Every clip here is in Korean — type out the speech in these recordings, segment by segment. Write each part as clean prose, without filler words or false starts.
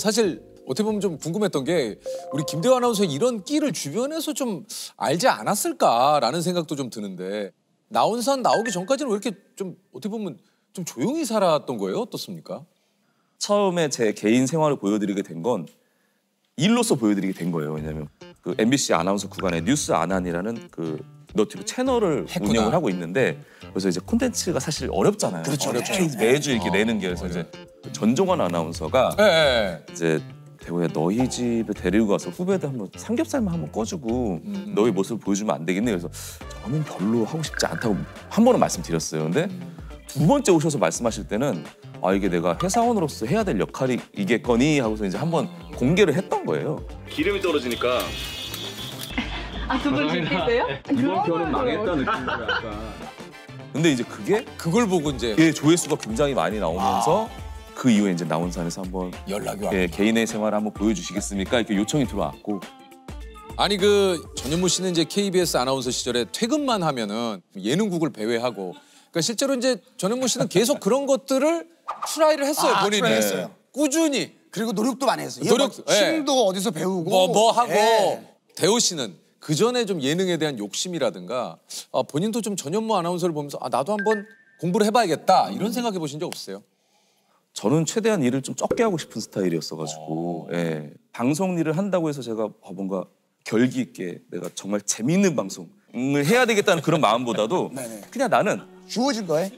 사실 어떻게 보면 좀 궁금했던 게 우리 김대호 아나운서의 이런 끼를 주변에서 좀 알지 않았을까라는 생각도 좀 드는데 나온산 나오기 전까지는 왜 이렇게 좀 어떻게 보면 좀 조용히 살았던 거예요? 어떻습니까? 처음에 제 개인 생활을 보여드리게 된 건 일로서 보여드리게 된 거예요. 왜냐하면 그 MBC 아나운서 구간에 뉴스 아난이라는 그 너튜브 채널을 했구나. 운영을 하고 있는데 그래서 이제 콘텐츠가 사실 어렵잖아요. 그렇죠. 매주 이렇게 내는 게 그래서 이제 전종환 아나운서가 네. 이제 대호야 너희 집에 데리고 가서 후배들 한번 삼겹살만 한번 꺼주고 너희 모습을 보여주면 안 되겠니? 그래서 저는 별로 하고 싶지 않다고 한 번은 말씀드렸어요. 근데 두 번째 오셔서 말씀하실 때는 아 이게 내가 회사원으로서 해야 될 역할이겠거니 하고서 이제 한번 공개를 했던 거예요. 기름이 떨어지니까 두 분 즐기세요? 이번 편은 망했다 느낌으로 약간. 근데 이제 그걸 보고 이제 예, 조회수가 굉장히 많이 나오면서 그 이후에 이제 나온산에서 한번 연락이 와. 예, 개인의 생활을 한번 보여주시겠습니까? 이렇게 요청이 들어왔고 아니 그 전현무 씨는 이제 KBS 아나운서 시절에 퇴근만 하면은 예능국을 배회하고 그러니까 실제로 이제 전현무 씨는 계속 그런 것들을 트라이를 했어요 본인이. 트라이했어요. 꾸준히 그리고 노력도 많이 했어요. 노력, 뭐 힘도 어디서 배우고 뭐 하고 예. 대호 씨는 그 전에 좀 예능에 대한 욕심이라든가 본인도 좀 전현무 아나운서를 보면서 나도 한번 공부를 해봐야겠다 이런 생각해 보신 적 없으세요? 저는 최대한 일을 좀 적게 하고 싶은 스타일이었어가지고 예, 방송 일을 한다고 해서 제가 뭔가 결기 있게 내가 정말 재미있는 방송을 해야 되겠다는 그런 마음보다도 네네. 그냥 나는 주어진 거에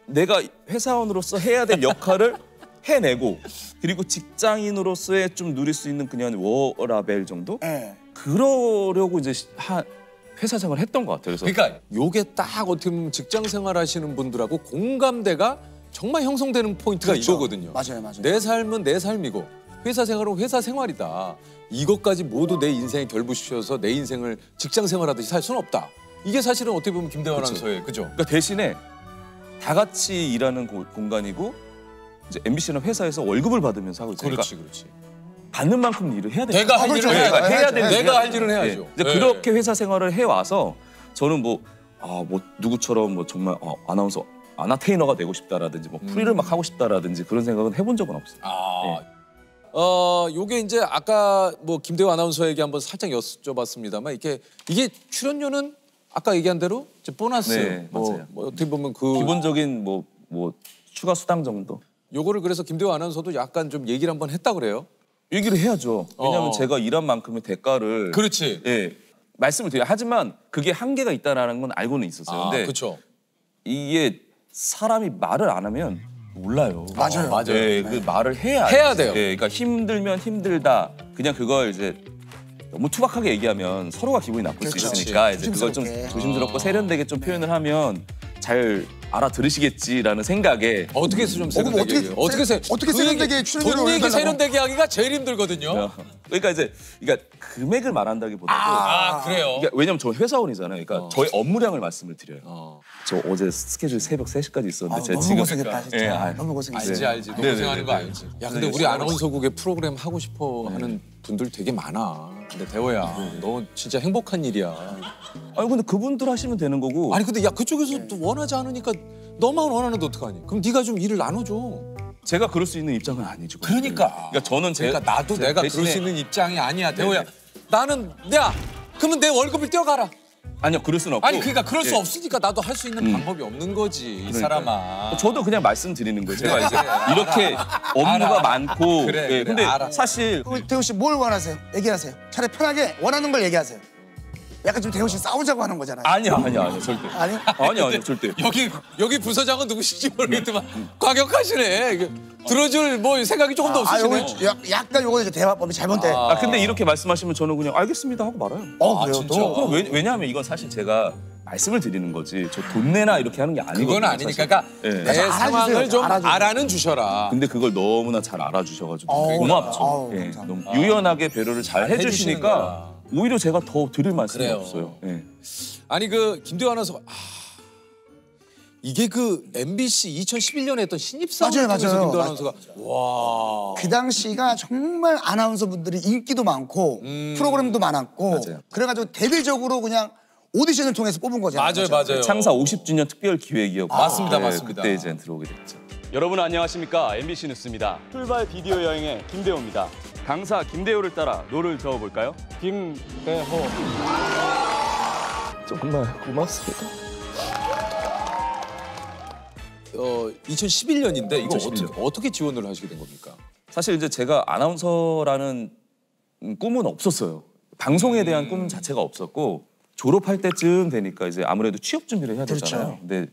내가 회사원으로서 해야 될 역할을 해내고 그리고 직장인으로서의 좀 누릴 수 있는 그냥 워라벨 정도? 예. 그러려고 이제 회사 생활을 했던 것 같아요. 그래서 그러니까 요게 딱 어떻게 보면 직장 생활하시는 분들하고 공감대가 정말 형성되는 포인트가 그렇죠. 이거거든요. 맞아요. 내 삶은 내 삶이고 회사 생활은 회사 생활이다. 이것까지 모두 내 인생에 결부시켜서 내 인생을 직장 생활하듯이 살 수는 없다. 이게 사실은 어떻게 보면 김대호 아나운서의 그죠? 그러니까 대신에 다 같이 일하는 공간이고 이제 MBC는 회사에서 월급을 받으면서 하고 있으니까 그렇지. 받는 만큼 일을 해야 돼요. 내가 할 그렇죠. 일을 그러니까 해야 해야 돼. 돼요. 내가 할 일은 해야죠. 이제 그렇게 회사 생활을 해와서 저는 뭐 누구처럼 뭐 정말 아나운서 아나테이너가 되고 싶다라든지 뭐 프리를 막 하고 싶다라든지 그런 생각은 해본 적은 없어요. 요게 이제 아까 뭐 김대호 아나운서에게 한번 살짝 여쭤봤습니다만 이게 출연료는 아까 얘기한 대로 이제 보너스 네, 맞아요. 뭐 어떻게 보면 그 기본적인 뭐 추가 수당 정도 요거를 그래서 김대호 아나운서도 약간 좀 얘기를 한번 했다 그래요. 얘기를 해야죠. 왜냐하면 제가 일한 만큼의 대가를 그렇지. 예, 말씀을 드려요. 하지만 그게 한계가 있다라는 건 알고는 있었어요. 근데 그렇죠. 이게 사람이 말을 안 하면 몰라요. 맞아요. 맞아요. 예, 그 말을 해야 돼요. 예, 그러니까 힘들면 힘들다. 그냥 그걸 이제 너무 투박하게 얘기하면 서로가 기분이 나쁠 수 그렇죠. 있으니까 이제 그걸 좀 조심스럽게. 조심스럽고 세련되게 좀 표현을 하면 잘 알아들으시겠지라는 생각에 어떻게 해서 좀 세련되게 어떻게 세련되게 출연료를 돈 얘기 올려달라고? 세련되게 하기가 제일 힘들거든요. 그러니까 이제 금액을 말한다기보다도 그래요? 그러니까 왜냐면 저 회사원이잖아요. 그러니까 저희 업무량을 말씀을 드려요. 저 어제 스케줄 새벽 3시까지 있었는데 제가 너무 지금 고생했다 진짜. 예, 너무 고생했어요. 알지. 너무 네, 고생하는 네, 거 네. 알지. 야 근데 우리 아나운서국에 프로그램 하고 싶어 하는 분들 되게 많아. 근데 대호야, 너 진짜 행복한 일이야. 아니 근데 그분들 하시면 되는 거고 아니 근데 야 그쪽에서 또 원하지 않으니까 너만 원하는데 어떡하니? 그럼 네가 좀 일을 나눠줘. 제가 그럴 수 있는 입장은 아니죠. 그러니까 저는 그러니까 나도 내가 그럴 수 있는 입장이 아니야, 대호야. 나는 그러면 내 월급을 떼어가라. 아니요 그럴 수는 없고 아니 그러니까 그럴 수 예. 없으니까 나도 할 수 있는 방법이 없는 거지 이 그러니까요. 사람아. 저도 그냥 말씀드리는 거예요. 제가 이제 이렇게 업무가 많고 그래, 근데 알아. 사실 대호 씨 뭘 원하세요? 얘기하세요. 차라리 편하게 원하는 걸 얘기하세요. 약간 지금 대호 씨 싸우자고 하는 거잖아요. 아니야 절대 아니? 아니요 절대 여기 부서장은 누구신지 모르겠지만 과격하시네. 이게 들어줄 뭐 생각이 조금 더 없으시네. 요거 약간 요거 이제 대화법이 잘못돼. 근데 이렇게 말씀하시면 저는 그냥 알겠습니다 하고 말아요. 그래요 진짜? 또. 그럼 왜냐하면 이건 사실 제가 말씀을 드리는 거지 저 돈 내나 이렇게 하는 게 아니거든요. 그건 아니니까. 그러니까 예. 내 알아주세요. 상황을 좀 알아주세요. 알아는 주셔라. 근데 그걸 너무나 잘 알아주셔가지고 어우, 고맙죠. 어우, 예, 감사합니다. 너무 유연하게 배려를 잘 해주시는 해주시니까 거야. 오히려 제가 더 드릴 말씀이 그래요. 없어요. 예. 아니 그 김대호 아나운서가 이게 그 MBC 2011년에 했던 신입사원을 맞아요, 통해서 맞아요. 김대호 아나운서가 와. 그 당시가 정말 아나운서 분들이 인기도 많고 프로그램도 많았고 맞아요. 그래가지고 대대적으로 그냥 오디션을 통해서 뽑은 거잖아요. 맞아요. 창사 50주년 특별 기획이었고 맞습니다, 예, 맞습니다. 그때 이제 들어오게 됐죠. 여러분 안녕하십니까? MBC 뉴스입니다. 출발 비디오 여행의 김대호입니다. 강사 김대호를 따라 노를 저어볼까요? 김대호. 정말 고맙습니다. 2011년인데 이거 2011년. 어떻게 지원을 하시게 된 겁니까? 사실 이제 제가 아나운서라는 꿈은 없었어요. 방송에 대한 꿈 자체가 없었고 졸업할 때쯤 되니까 이제 아무래도 취업 준비를 해야 되잖아요. 그렇죠. 근데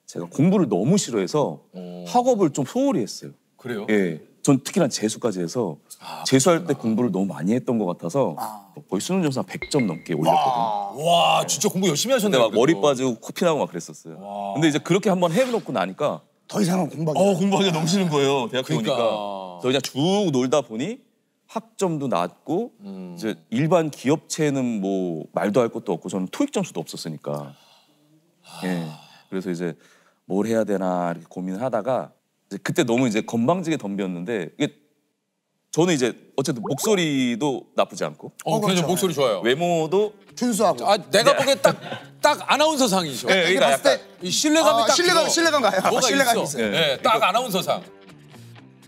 제가 공부를 너무 싫어해서 학업을 좀 소홀히 했어요. 그래요? 예. 전 특히나 재수까지 해서 재수할 때 공부를 너무 많이 했던 것 같아서 거의 수능 점수 한 100점 넘게 올렸거든요. 와 진짜 공부 열심히 근데 하셨네요. 막 머리 그래도. 빠지고 코피 나고 막 그랬었어요. 근데 이제 그렇게 한번 해놓고 나니까 더 이상은 공부하기. 공부하기가 너무 싫은 거예요. 대학교 그러니까. 오니까. 그래서 그냥 쭉 놀다 보니 학점도 낮고 이제 일반 기업체는 뭐 말도 할 것도 없고 저는 토익 점수도 없었으니까. 예. 그래서 이제 뭘 해야 되나 이렇게 고민을 하다가 이제 그때 너무 이제 건방지게 덤볐는데 이게 저는 이제 어쨌든 목소리도 나쁘지 않고 그렇죠. 그렇죠. 목소리 좋아요. 외모도 준수하고. 아 내가 보기에 딱 아나운서상이죠. 네, 이게 그러니까 봤을 때 이 신뢰감이 딱 신뢰감 가요. 뭐가 신뢰감이 있어. 있어요. 네, 딱 아나운서상.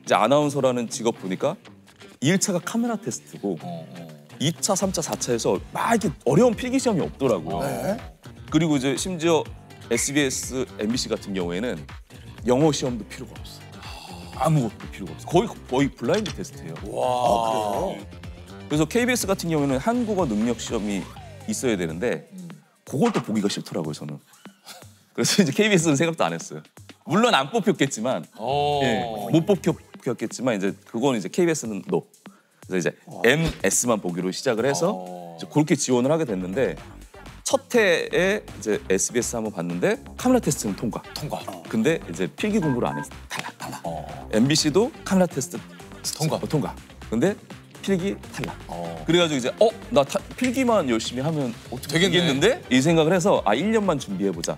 이제 아나운서라는 직업 보니까 1차가 카메라 테스트고 2차, 3차, 4차에서 막 이렇게 어려운 필기 시험이 없더라고요. 네. 그리고 이제 심지어 SBS, MBC 같은 경우에는 영어 시험도 필요가 없어. 아무것도 필요가 없어. 거의 블라인드 테스트예요. 와. 그래서 KBS 같은 경우에는 한국어 능력 시험이 있어야 되는데 그것도 보기가 싫더라고요, 저는. 그래서 이제 KBS는 생각도 안 했어요. 물론 안 뽑혔겠지만, 못 뽑혔겠지만 이제 그거는 이제 KBS는 no. 그래서 이제 MS만 보기로 시작을 해서 이제 그렇게 지원을 하게 됐는데 첫 해에 이제 SBS 한번 봤는데 카메라 테스트는 통과. 근데 이제 필기 공부를 안 했어. 탈락. MBC도 카메라 테스트 통과. 근데 필기 탈락. 그래가지고 이제 나 필기만 열심히 하면 어떻게 되겠네. 되겠는데? 이 생각을 해서 1년만 준비해 보자.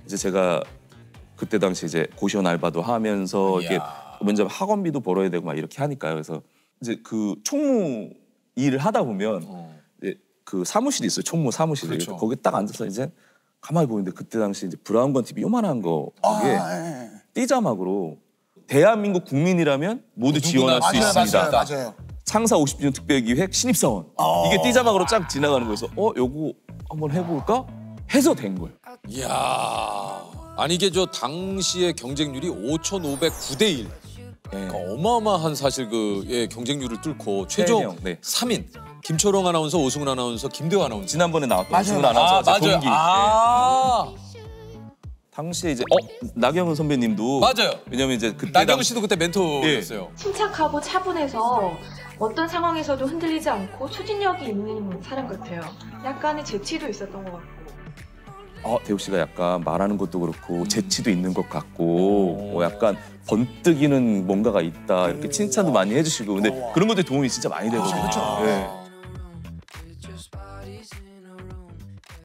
이제 제가 그때 당시 이제 고시원 알바도 하면서 이렇게 먼저 학원비도 벌어야 되고 막 이렇게 하니까요. 그래서 이제 그 총무 일을 하다 보면 이제 그 사무실이 있어요. 총무 사무실이. 그렇죠. 거기 딱 앉아서 이제 가만히 보는데 그때 당시 이제 브라운관 TV 요만한 거 거기에 띠자막으로 대한민국 국민이라면 모두 지원할 수 있습니다. 맞아요. 창사 50주년 특별기획 신입사원. 이게 띠자막으로 쫙 지나가는 거여서 요거 한번 해볼까? 해서 된 거예요. 이야. 아니 이게 저 당시의 경쟁률이 5,509대 1. 그러니까 어마어마한 사실 그 경쟁률을 뚫고 최종 3인 김초롱 아나운서, 오승훈 아나운서, 김대호 아나운서. 지난번에 나왔던 맞아요. 오승훈 아나운서 맞아요. 동기. 당시에 이제 나경은 선배님도 맞아요. 왜냐면 이제 그때 나경은 씨도 그때 멘토였어요. 침착하고 차분해서 어떤 상황에서도 흔들리지 않고 추진력이 있는 사람 같아요. 약간의 재치도 있었던 것 같고. 대호 씨가 약간 말하는 것도 그렇고 재치도 있는 것 같고 약간 번뜩이는 뭔가가 있다 이렇게 칭찬도 많이 해주시고 근데 그런 것들이 도움이 진짜 많이 되거든요. 그렇죠. 네.